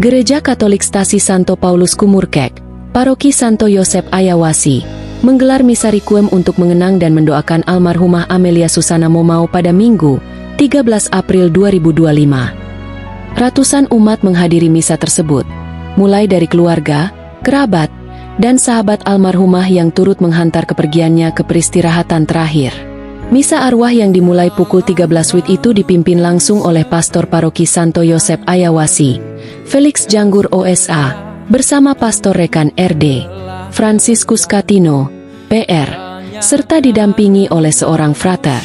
Gereja Katolik Stasi Santo Paulus Kumurkek, Paroki Santo Yosep Ayawasi, menggelar misa requiem untuk mengenang dan mendoakan almarhumah Amelia Susana Momau pada Minggu, 13 April 2025. Ratusan umat menghadiri misa tersebut, mulai dari keluarga, kerabat, dan sahabat almarhumah yang turut menghantar kepergiannya ke peristirahatan terakhir. Misa arwah yang dimulai pukul 13 WIB itu dipimpin langsung oleh Pastor Paroki Santo Yosep Ayawasi, Felix Janggur OSA, bersama Pastor Rekan RD, Franciscus Katino, PR, serta didampingi oleh seorang frater.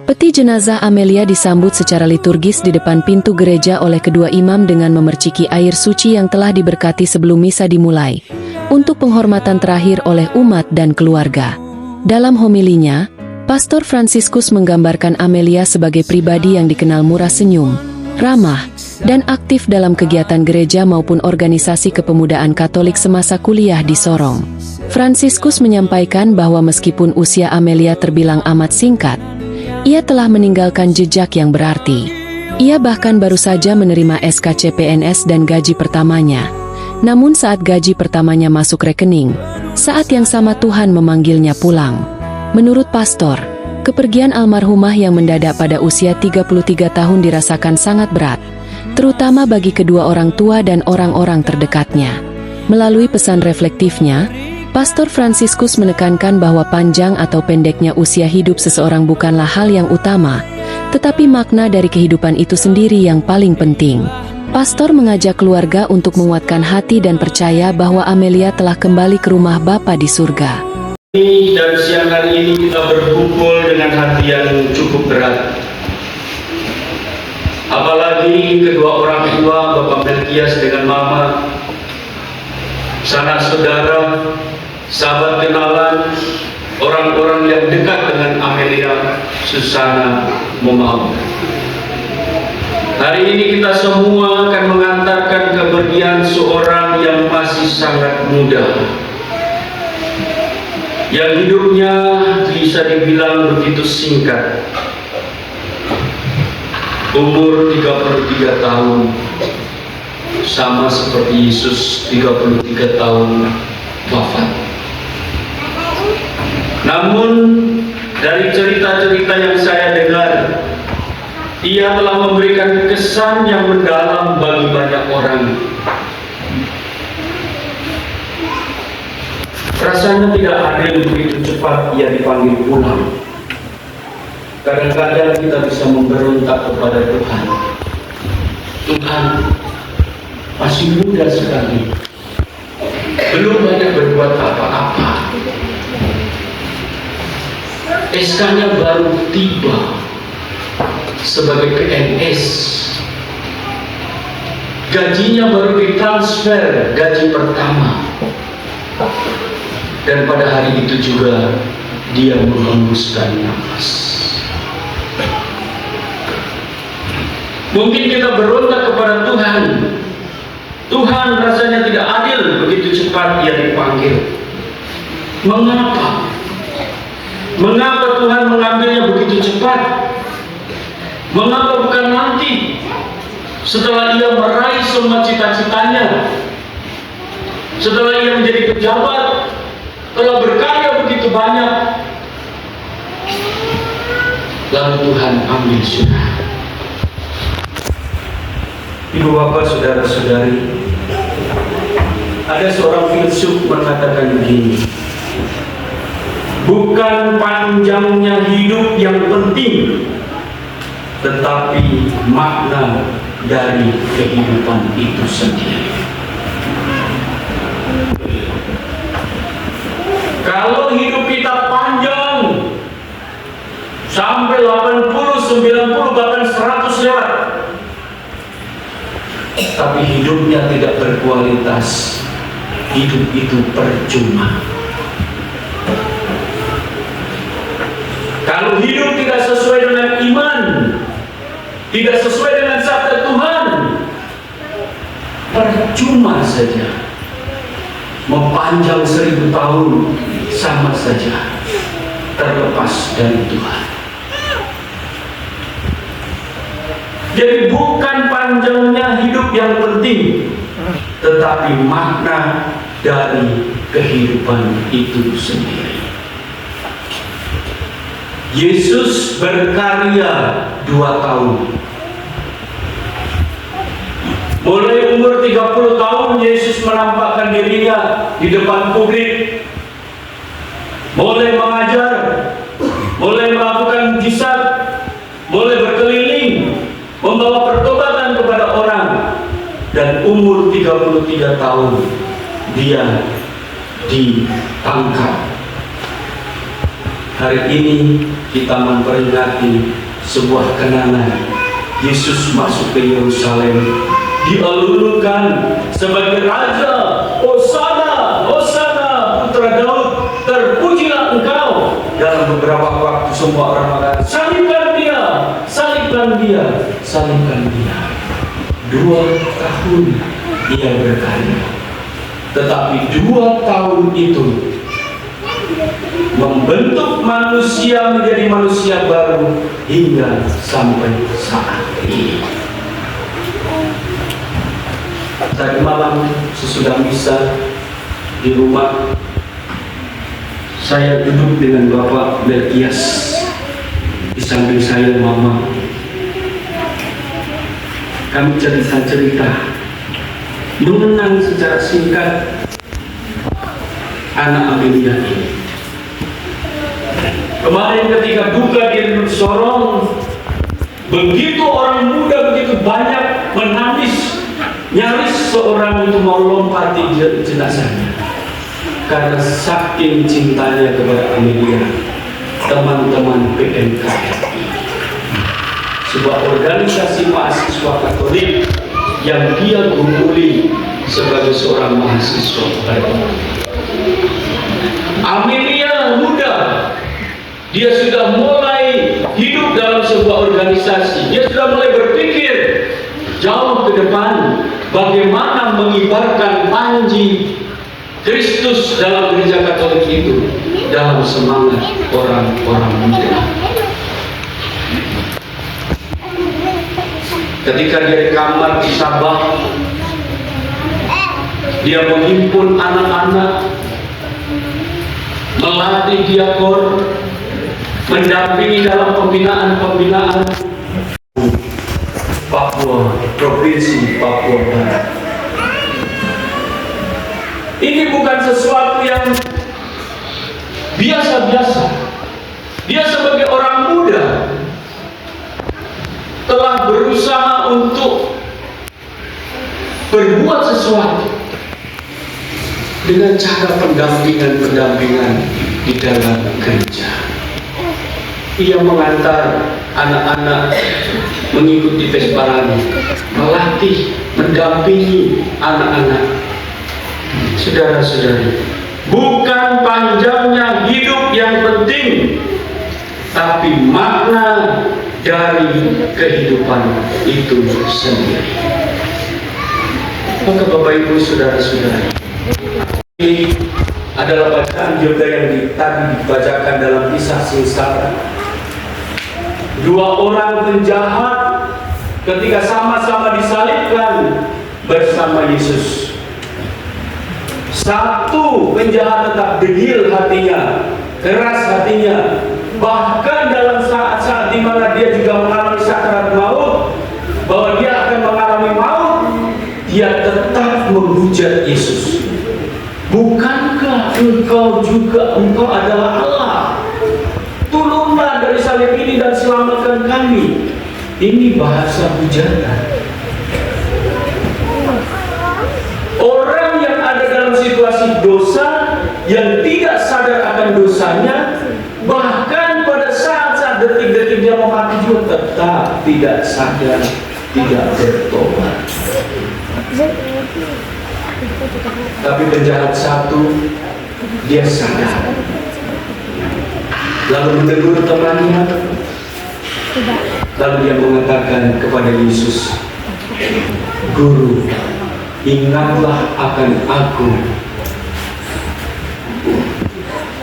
Peti jenazah Amelia disambut secara liturgis di depan pintu gereja oleh kedua imam dengan memerciki air suci yang telah diberkati sebelum misa dimulai, untuk penghormatan terakhir oleh umat dan keluarga. Dalam homilinya, Pastor Franciscus menggambarkan Amelia sebagai pribadi yang dikenal murah senyum, ramah, dan aktif dalam kegiatan gereja maupun organisasi kepemudaan Katolik semasa kuliah di Sorong. Franciscus menyampaikan bahwa meskipun usia Amelia terbilang amat singkat, ia telah meninggalkan jejak yang berarti. Ia bahkan baru saja menerima SK CPNS dan gaji pertamanya. Namun saat gaji pertamanya masuk rekening, saat yang sama Tuhan memanggilnya pulang. Menurut Pastor, kepergian almarhumah yang mendadak pada usia 33 tahun dirasakan sangat berat, terutama bagi kedua orang tua dan orang-orang terdekatnya. Melalui pesan reflektifnya, Pastor Franciscus menekankan bahwa panjang atau pendeknya usia hidup seseorang bukanlah hal yang utama, tetapi makna dari kehidupan itu sendiri yang paling penting. Pastor mengajak keluarga untuk menguatkan hati dan percaya bahwa Amelia telah kembali ke rumah Bapa di surga. Dan siang hari ini kita berkumpul dengan hati yang cukup berat. Apalagi kedua orang tua, Bapak Melkias dengan Mama, sanak saudara, sahabat kenalan, orang-orang yang dekat dengan Amelia Susana Momau. Hari ini kita semua akan mengantarkan kepergian seorang yang masih sangat muda, yang hidupnya bisa dibilang begitu singkat. Umur 33 tahun, sama seperti Yesus 33 tahun wafat. Namun dari cerita-cerita yang saya dengar, ia telah memberikan kesan yang mendalam bagi banyak orang. Rasanya tidak adil begitu cepat ia dipanggil pulang. Kadang-kadang kita bisa memberontak kepada Tuhan. Tuhan masih muda sekali, belum banyak berbuat apa-apa. SK-nya baru tiba sebagai PNS. Gajinya baru ditransfer gaji pertama. Dan pada hari itu juga dia menghembuskan nafas. Mungkin kita berontak kepada Tuhan. Tuhan rasanya tidak adil begitu cepat ia dipanggil. Mengapa? Mengapa Tuhan mengambilnya begitu cepat? Mengapa bukan nanti setelah ia meraih semua cita-citanya, setelah ia menjadi pejabat, telah berkarya begitu banyak, lalu Tuhan ambil sudah. Ibu bapak saudara-saudari, ada seorang filsuf mengatakan begini: bukan panjangnya hidup yang penting, tetapi makna dari kehidupan itu sendiri. Kalau hidup kita panjang sampai 80, 90, bahkan 100 lewat, tapi hidupnya tidak berkualitas, hidup itu percuma. Kalau hidup tidak sesuai dengan iman, tidak sesuai dengan sabda Tuhan, percuma saja. Memanjang 1000 tahun sama saja, terlepas dari Tuhan. Jadi bukan panjangnya hidup yang penting, tetapi makna dari kehidupan itu sendiri. Yesus berkarya 2 tahun. Mulai umur 30 tahun Yesus menampakkan dirinya di depan publik. Mulai mengajar, mulai melakukan mujizat, mulai berkeliling, membawa pertobatan kepada orang. Dan umur 33 tahun dia ditangkap. Hari ini kita memperingati sebuah kenangan. Yesus masuk ke Yerusalem, dielulukan sebagai Raja. Hosana, Hosana, Putra Daud, terpujilah engkau. Dalam beberapa waktu semua orang mengatakan, salibkan dia, salibkan dia, salibkan dia. 2 tahun ia berkarya, tetapi 2 tahun itu membentuk manusia menjadi manusia baru hingga sampai saat ini. Tadi malam sesudah misa di rumah, saya duduk dengan Bapak Melkias, di samping saya Mama. Kami cerita mengenang secara singkat anak Amelia ini. Kemarin ketika duka di Sorong, begitu orang muda begitu banyak menangis, nyaris seorang itu mau lompati jenazahnya karena saking cintanya kepada Amelia. Teman-teman PNKRI, sebuah organisasi mahasiswa Katolik yang dia gumuli sebagai seorang mahasiswa baru. Amelia muda, dia sudah mulai hidup dalam sebuah organisasi. Dia sudah mulai berpikir jauh ke depan, bagaimana mengibarkan panji Kristus dalam gereja Katolik itu dalam semangat orang-orang muda. Ketika dia di kamar di Sabah, dia menghimpun anak-anak, melatih diakon, mendampingi dalam pembinaan Papua, Provinsi Papua Barat. Ini bukan sesuatu yang biasa-biasa. Dia sebagai orang muda telah berusaha untuk berbuat sesuatu dengan cara pendampingan di dalam gereja. Ia mengantar anak-anak mengikuti Vesparani, melatih, mendampingi anak-anak. Saudara-saudari, bukan panjangnya hidup yang penting, tapi makna dari kehidupan itu sendiri. Maka Bapak Ibu, saudara-saudari, ini adalah bacaan juga yang tadi dibacakan dalam kisah sengsara. 2 orang penjahat ketika sama-sama disalibkan bersama Yesus. Satu penjahat tetap degil hatinya, keras hatinya, bahkan dalam saat-saat di mana dia juga mengalami sakaraat maut, bahwa dia akan mengalami maut, dia tetap menghujat Yesus. Bukankah engkau adalah Allah? Turunlah dari salib ini dan selamatkan kami. Ini bahasa hujatan. Orang yang ada dalam situasi dosa, yang tidak sadar akan dosanya, bahkan pada saat-saat detik-detik dia mau mati juga tetap tidak sadar, tidak bertobat. Tapi penjahat satu, dia sadar, lalu menegur temannya, lalu dia mengatakan kepada Yesus, Guru, ingatlah akan aku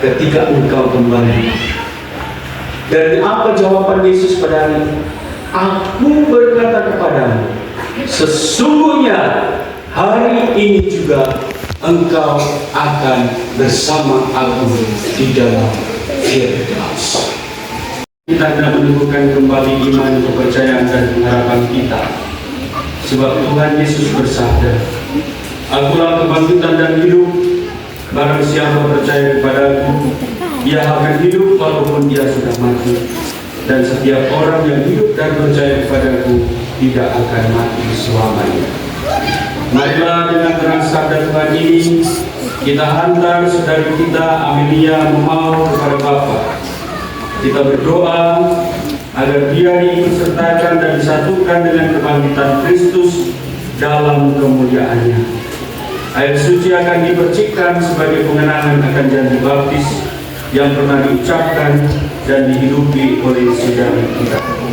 ketika engkau kembali. Dan apa jawaban Yesus padanya? Aku berkata kepadamu, sesungguhnya hari ini juga engkau akan bersama aku di dalam Firdaus. Kita hendak menemukan kembali iman, kepercayaan dan pengharapan kita. Sebab Tuhan Yesus bersabda, "Akulah kebangkitan dan hidup. Barang siapa percaya kepadaku, ia akan hidup walaupun dia sudah mati. Dan setiap orang yang hidup dan percaya kepadaku tidak akan mati selamanya." Marilah dengan terang sabda Tuhan ini kita hantar saudari kita Amelia Momau kepada Bapa. Kita berdoa agar dia diikutsertakan dan disatukan dengan kebangkitan Kristus dalam kemuliaannya. Air suci akan dipercikkan sebagai pengenangan akan janji baptis yang pernah diucapkan dan dihidupi oleh saudari kita.